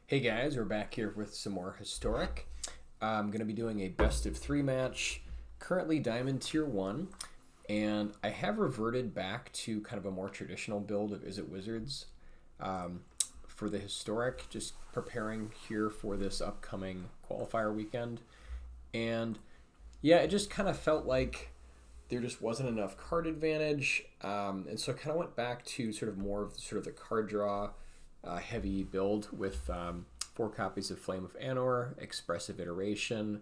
Hey guys, we're back here with some more Historic. I'm going to be doing a best of 3 match, currently Diamond Tier 1, and I have reverted back to kind of a more traditional build of Izzet Wizards for the Historic, just preparing here for this upcoming qualifier weekend. And yeah, it just kind of felt like there just wasn't enough card advantage, and so I kind of went back to sort of more of the card draw heavy build with 4 copies of Flame of Anor, Expressive Iteration,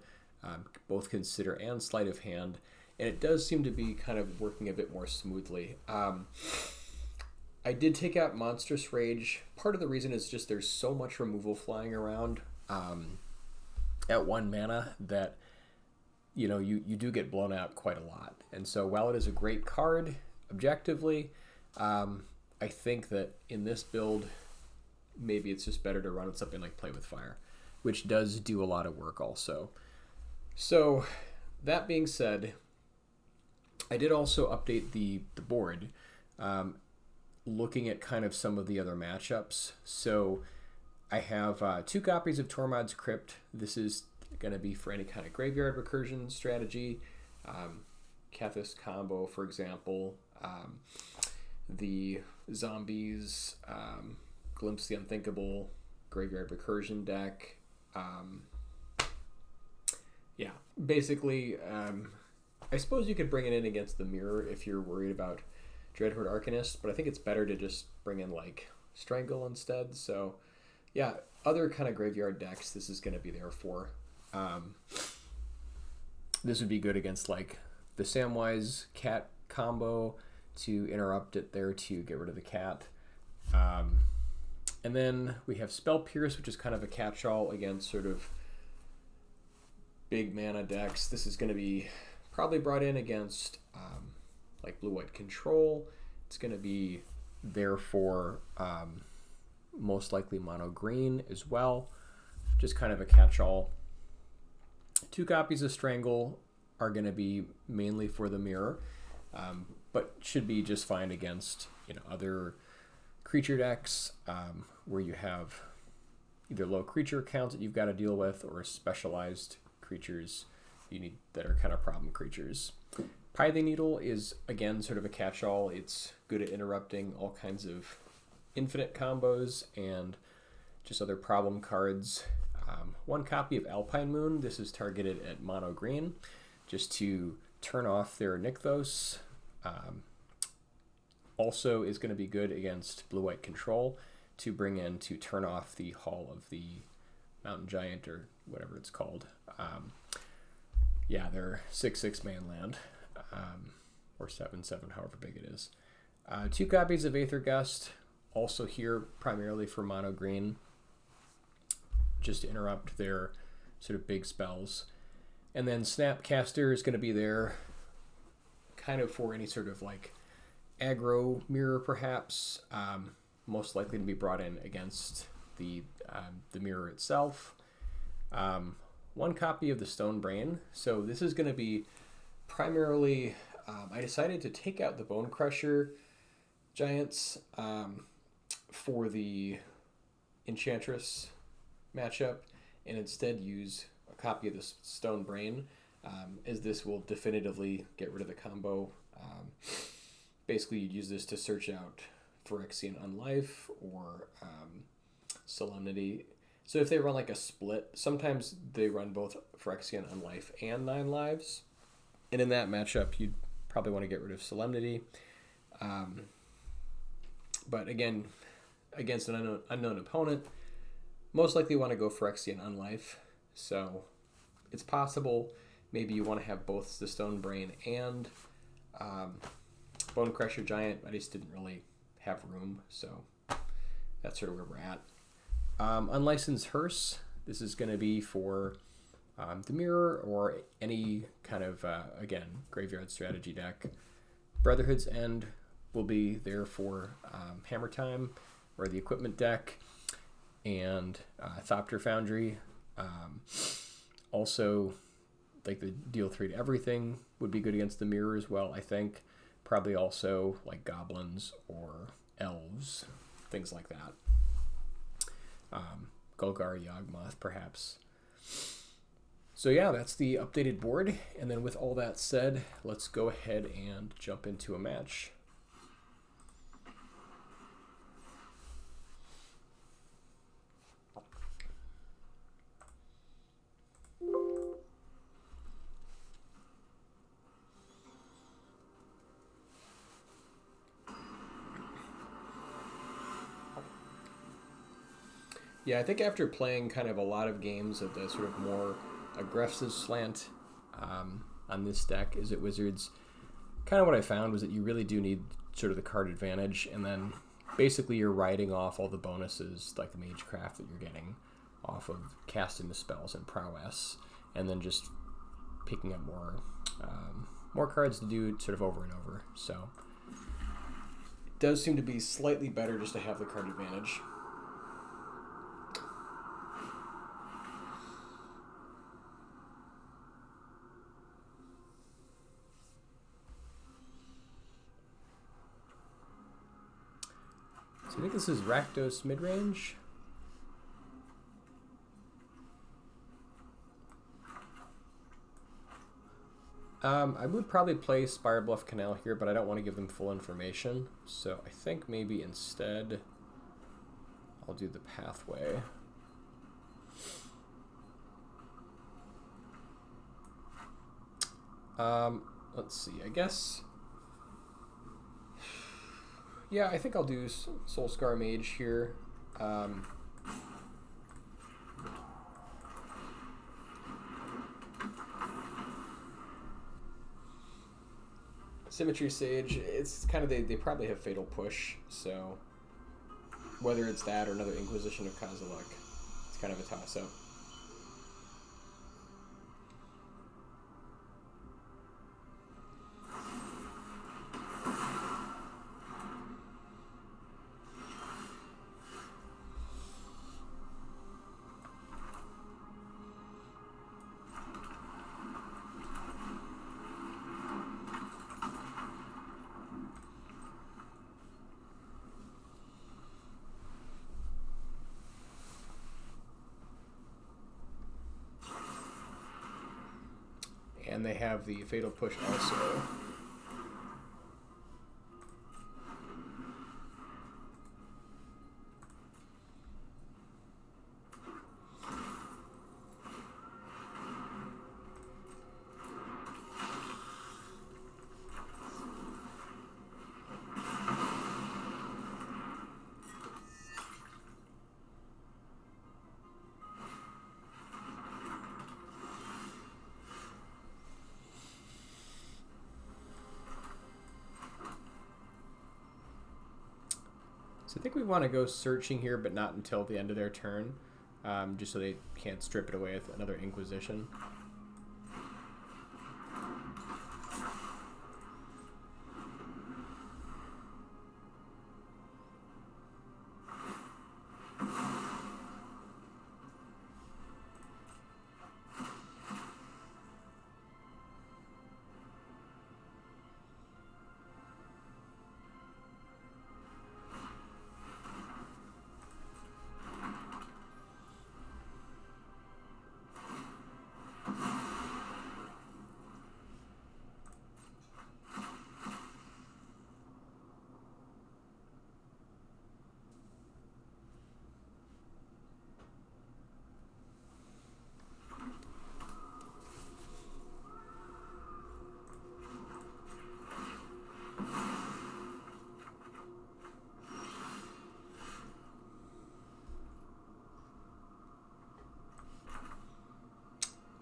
both Consider and Sleight of Hand, and it does seem to be kind of working a bit more smoothly. I did take out Monstrous Rage. Part of the reason is just there's so much removal flying around at 1 mana that you do get blown out quite a lot. And so while it is a great card objectively, I think that in this build, maybe it's just better to run with something like Play with Fire, which does do a lot of work also. So that being said, I did also update the board, looking at kind of some of the other matchups. So I have 2 copies of Tormod's Crypt. This is going to be for any kind of graveyard recursion strategy. Kethis combo, for example. The zombies, Glimpse the Unthinkable, graveyard recursion deck. Yeah, basically, I suppose you could bring it in against the Mirror if you're worried about Dreadhorde Arcanist, but I think it's better to just bring in like Strangle instead. So yeah, other kind of graveyard decks this is going to be there for. This would be good against like the Samwise cat combo to interrupt it there to get rid of the cat. And then we have Spell Pierce, which is kind of a catch-all against sort of big mana decks. This is going to be probably brought in against like Blue-White Control. It's going to be there for most likely Mono Green as well. Just kind of a catch-all. 2 copies of Strangle are going to be mainly for the Mirror, but should be just fine against other creature decks where you have either low creature counts that you've got to deal with or specialized creatures you need that are kind of problem creatures. Pithing Needle is again sort of a catch-all. It's good at interrupting all kinds of infinite combos and just other problem cards. 1 copy of Alpine Moon. This is targeted at Mono Green just to turn off their Nykthos. Also is going to be good against Blue-White Control to bring in to turn off the Hall of the Mountain Giant or whatever it's called. Yeah, they're 6/6 man land, or 7/7, however big it is. 2 copies of Aether Gust, also here primarily for Mono Green, just to interrupt their sort of big spells. And then Snapcaster is going to be there kind of for any sort of like aggro mirror, perhaps, most likely to be brought in against the mirror itself. 1 copy of the Stone Brain. So this is going to be primarily, I decided to take out the Bone Crusher Giants for the Enchantress matchup and instead use a copy of the Stone Brain, as this will definitively get rid of the combo. Basically, you'd use this to search out Phyrexian Unlife or Solemnity. So if they run like a split, sometimes they run both Phyrexian Unlife and 9 lives. And in that matchup, you'd probably want to get rid of Solemnity. But again, against an unknown opponent, most likely want to go Phyrexian Unlife. So it's possible maybe you want to have both the Stone Brain and Bone Crusher Giant. I just didn't really have room, so that's sort of where we're at. Unlicensed Hearse. This is going to be for the Mirror or any kind of, again, graveyard strategy deck. Brotherhood's End will be there for Hammer Time or the equipment deck. And Thopter Foundry. Also, like the deal 3 to everything would be good against the Mirror as well, I think. Probably also like goblins or elves, things like that. Golgari Yawgmoth, perhaps. So yeah, that's the updated board. And then with all that said, let's go ahead and jump into a match. Yeah, I think after playing kind of a lot of games of the sort of more aggressive slant on this deck, Izzet Wizards, kind of what I found was that you really do need sort of the card advantage, and then basically you're riding off all the bonuses like the Magecraft that you're getting off of casting the spells and prowess, and then just picking up more cards to do sort of over and over. So it does seem to be slightly better just to have the card advantage. I think this is Rakdos Midrange. I would probably play Spirebluff Canal here, but I don't want to give them full information. So I think maybe instead I'll do the Pathway. Let's see, I guess... Yeah, I think I'll do Soulscar Mage here. Symmetry Sage, it's kind of, they probably have Fatal Push, so whether it's that or another Inquisition of Kozilek, it's kind of a toss-up. And they have the Fatal Push also. So I think we want to go searching here, but not until the end of their turn, just so they can't strip it away with another Inquisition.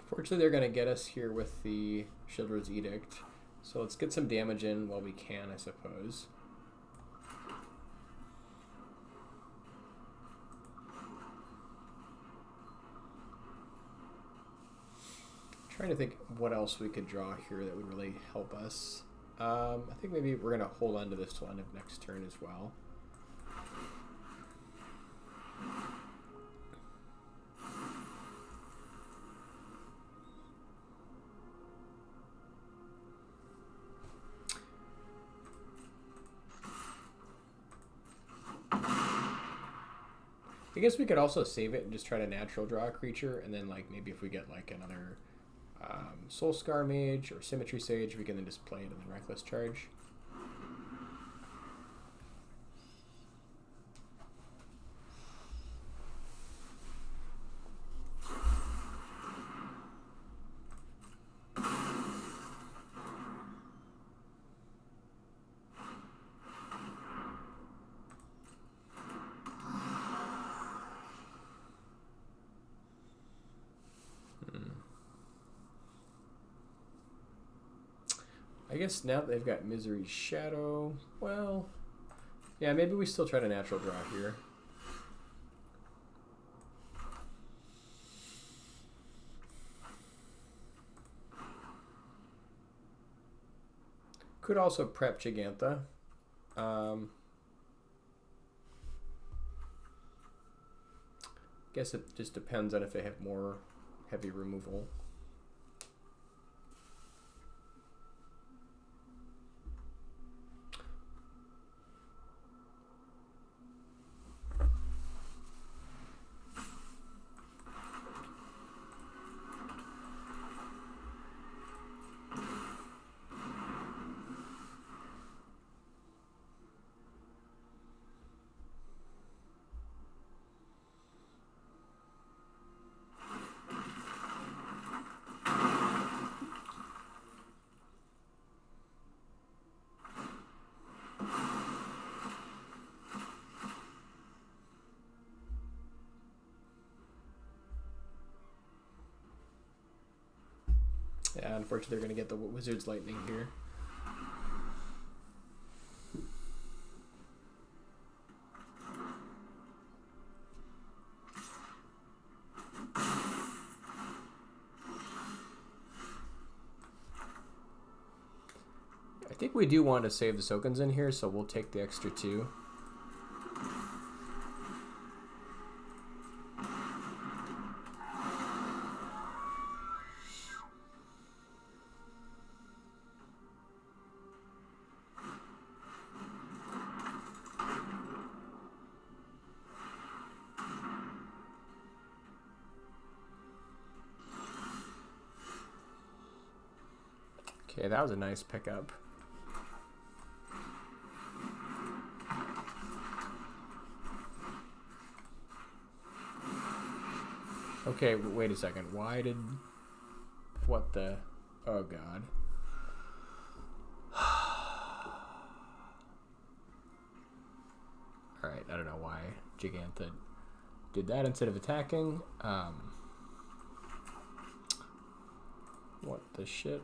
Fortunately, they're going to get us here with the Sheoldred's Edict. So let's get some damage in while we can, I suppose. Trying to think what else we could draw here that would really help us. I think maybe we're going to hold on to this till end of next turn as well. I guess we could also save it and just try to natural draw a creature, and then like maybe if we get like another Soul Scar Mage or Symmetry Sage, we can then just play it and then Reckless Charge. I guess now that they've got Misery's Shadow, well, yeah, maybe we still try to natural draw here. Could also prep Gigantha. Guess it just depends on if they have more heavy removal. Yeah, unfortunately they're going to get the Wizard's Lightning here. I think we do want to save the tokens in here, so we'll take the extra 2. Okay, that was a nice pickup. Okay, wait a second. Why did... What the... Oh, God. Alright, I don't know why Gigantha did that instead of attacking. What the shit?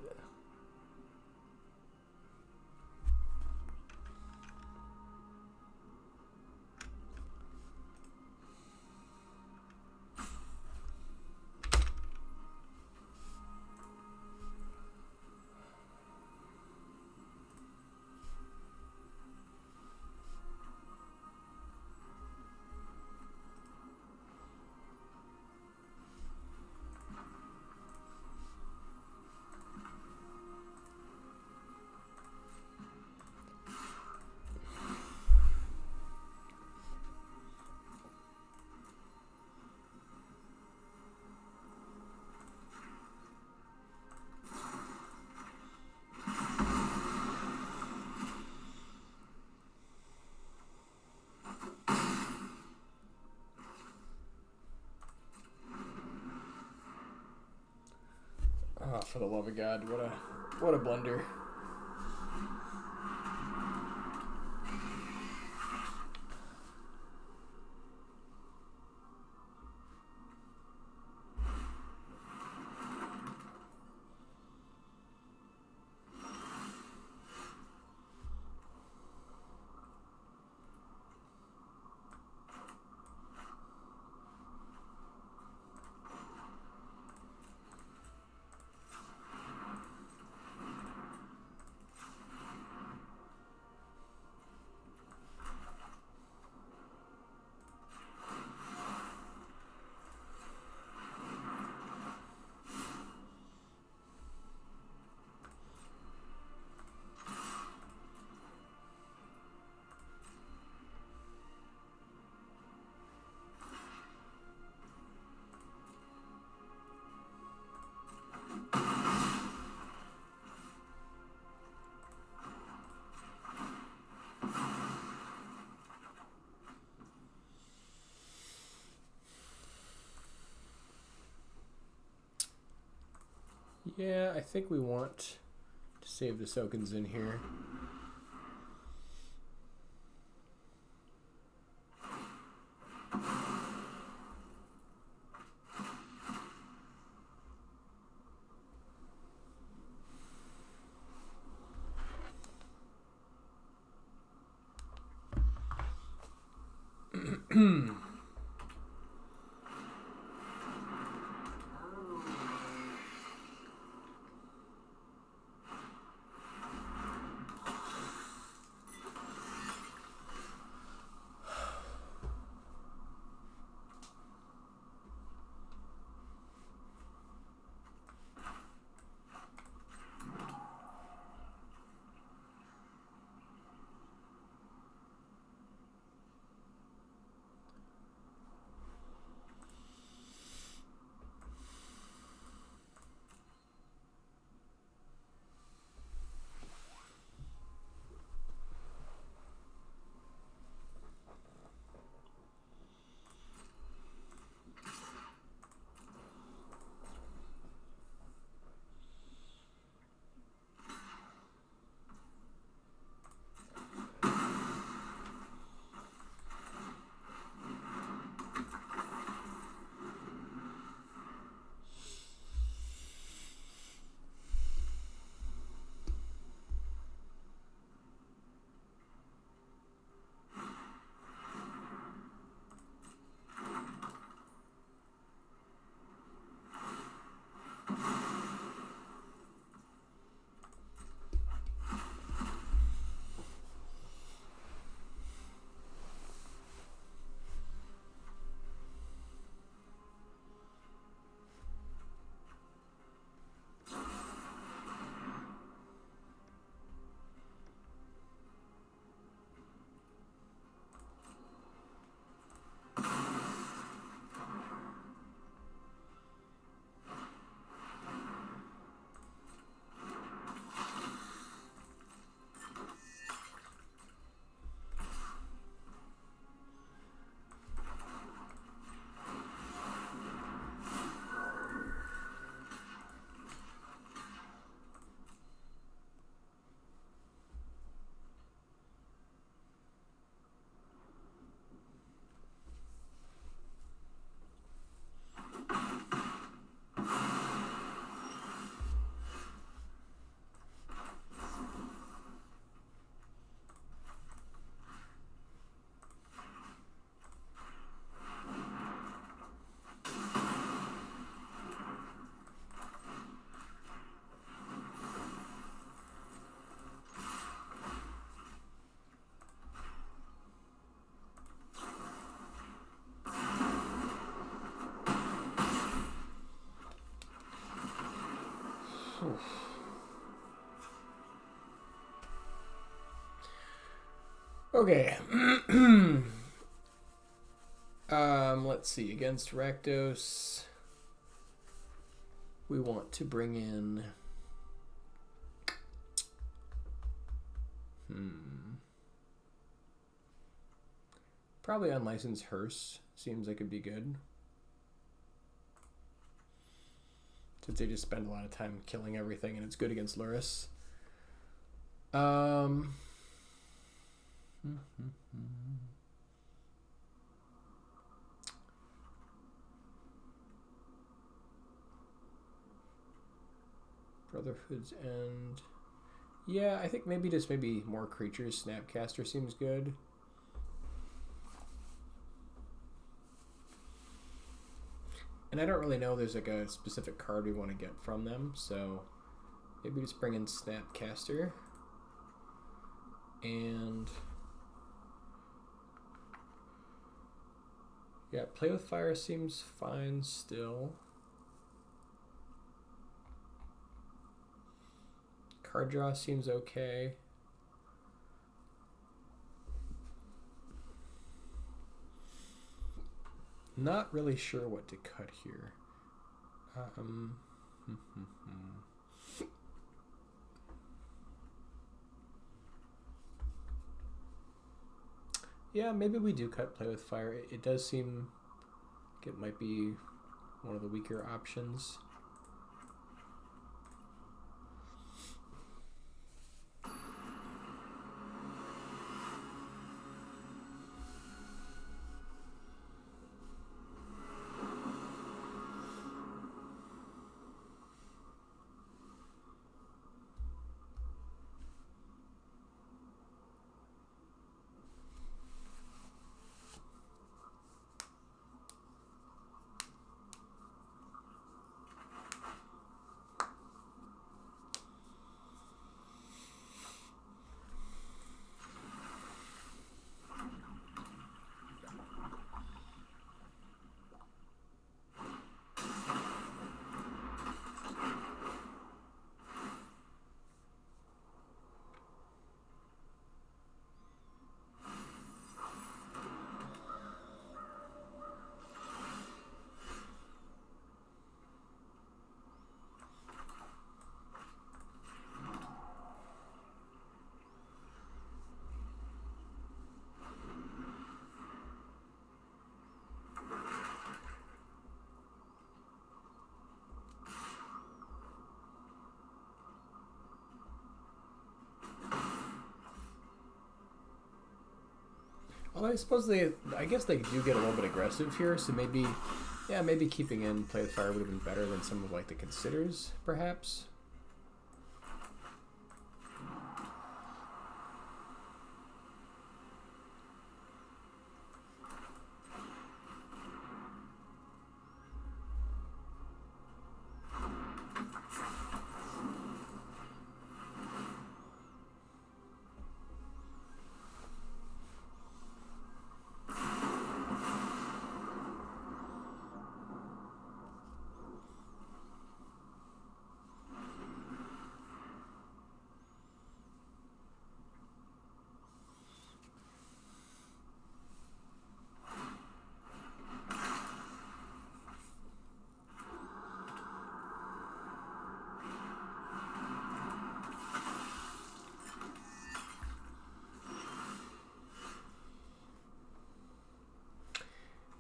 Oh, for the love of God, what a blunder. Yeah, I think we want to save the Sokens in here. Okay. Let's see. Against Rakdos, we want to bring in... Probably Unlicensed Hearse. Seems like it'd be good. Since they just spend a lot of time killing everything, and it's good against Luris. Brotherhood's End. Yeah, I think maybe more creatures. Snapcaster seems good. And I don't really know there's like a specific card we want to get from them, so maybe just bring in Snapcaster. And yeah, Play with Fire seems fine still. Card draw seems okay. Not really sure what to cut here. Yeah, maybe we do cut Play with Fire. It does seem like it might be one of the weaker options. Well, I suppose I guess they do get a little bit aggressive here, so maybe, yeah, maybe keeping in Play with Fire would have been better than some of like the Considers, perhaps.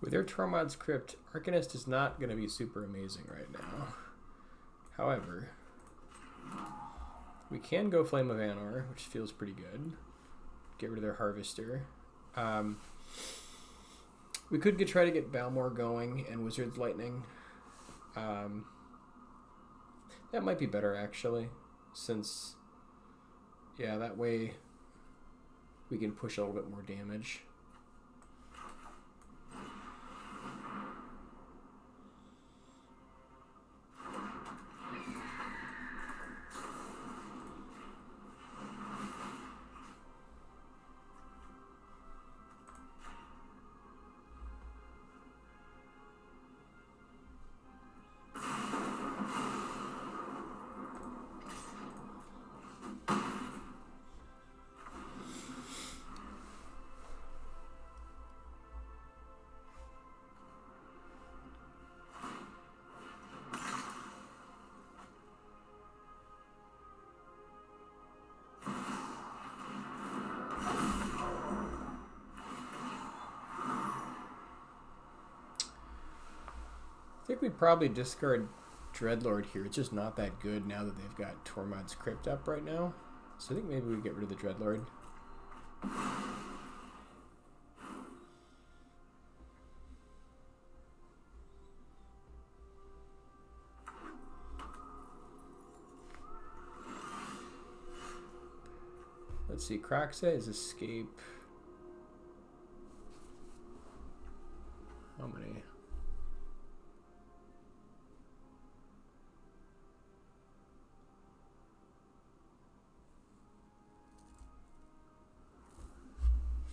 With their Tormod's Crypt, Arcanist is not going to be super amazing right now. However, we can go Flame of Anor, which feels pretty good. Get rid of their Harvester. We could try to get Balmor going and Wizard's Lightning. That might be better, actually, since, yeah, that way we can push a little bit more damage. I think we'd probably discard Dreadlord here. It's just not that good now that they've got Tormod's Crypt up right now. So I think maybe we get rid of the Dreadlord. Let's see, Kraxa is escape. How many?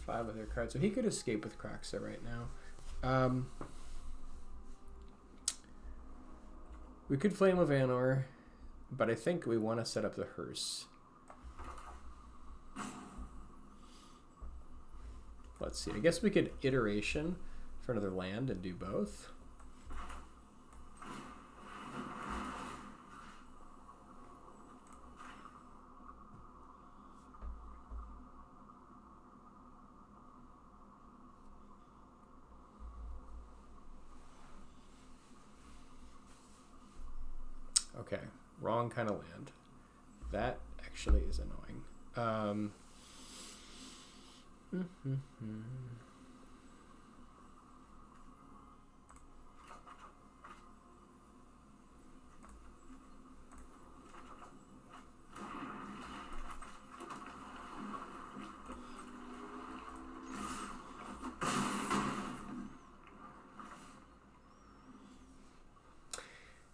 Five other cards. So he could escape with Kraxa right now. We could Flame of Anor, but I think we want to set up the Hearse. Let's see. I guess we could Iteration for another land and do both. Okay, wrong kind of land. That actually is annoying.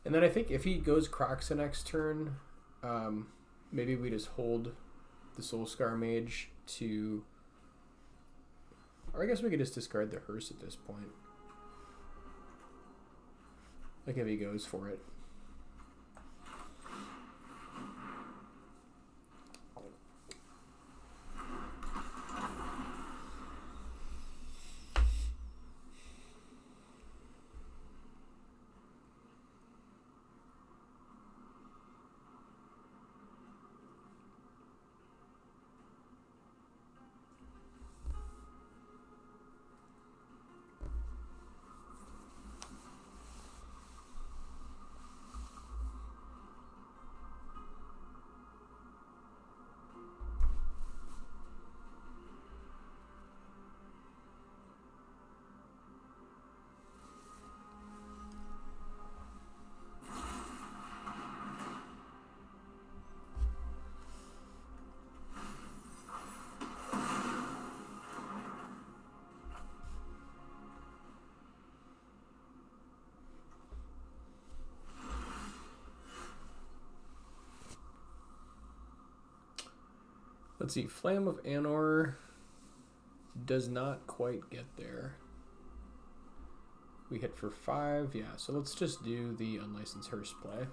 And then I think if he goes Kroxa next turn, maybe we just hold the Soulscar Mage to... Or I guess we could just discard the Hearse at this point. Like if he goes for it. Let's see. Flam of Anor does not quite get there. We hit for 5. Yeah, so let's just do the Unlicensed Hearse play.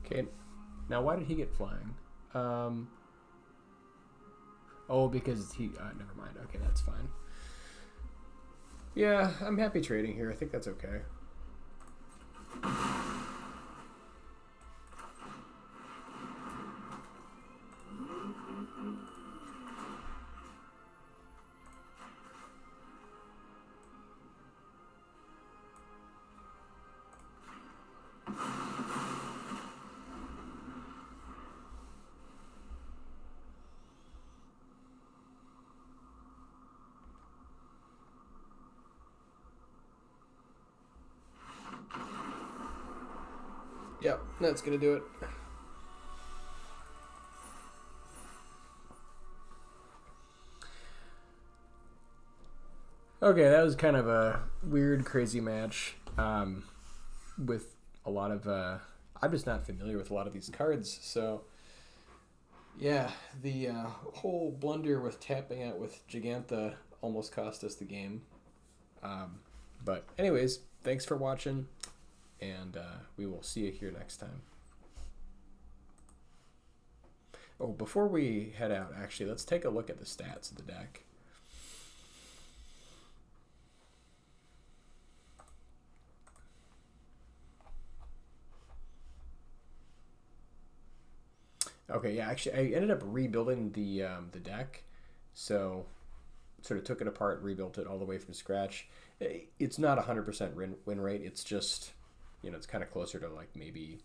Okay, now why did he get flying? Oh, because he... never mind. Okay, that's fine. Yeah, I'm happy trading here. I think that's okay. Yep, that's going to do it. Okay, that was kind of a weird, crazy match with a lot of... I'm just not familiar with a lot of these cards, so... Yeah, the whole blunder with tapping out with Gigantha almost cost us the game. But anyways, thanks for watching. And we will see you here next time. Oh, before we head out, actually, let's take a look at the stats of the deck. Okay, yeah, actually, I ended up rebuilding the deck, so sort of took it apart, rebuilt it all the way from scratch. It's not 100% win rate. It's just... You know, it's kind of closer to like maybe,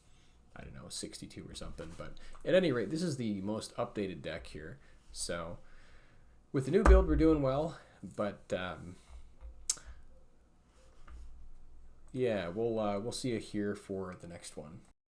I don't know, 62 or something. But at any rate, this is the most updated deck here. So with the new build, we're doing well. But yeah, we'll see you here for the next one.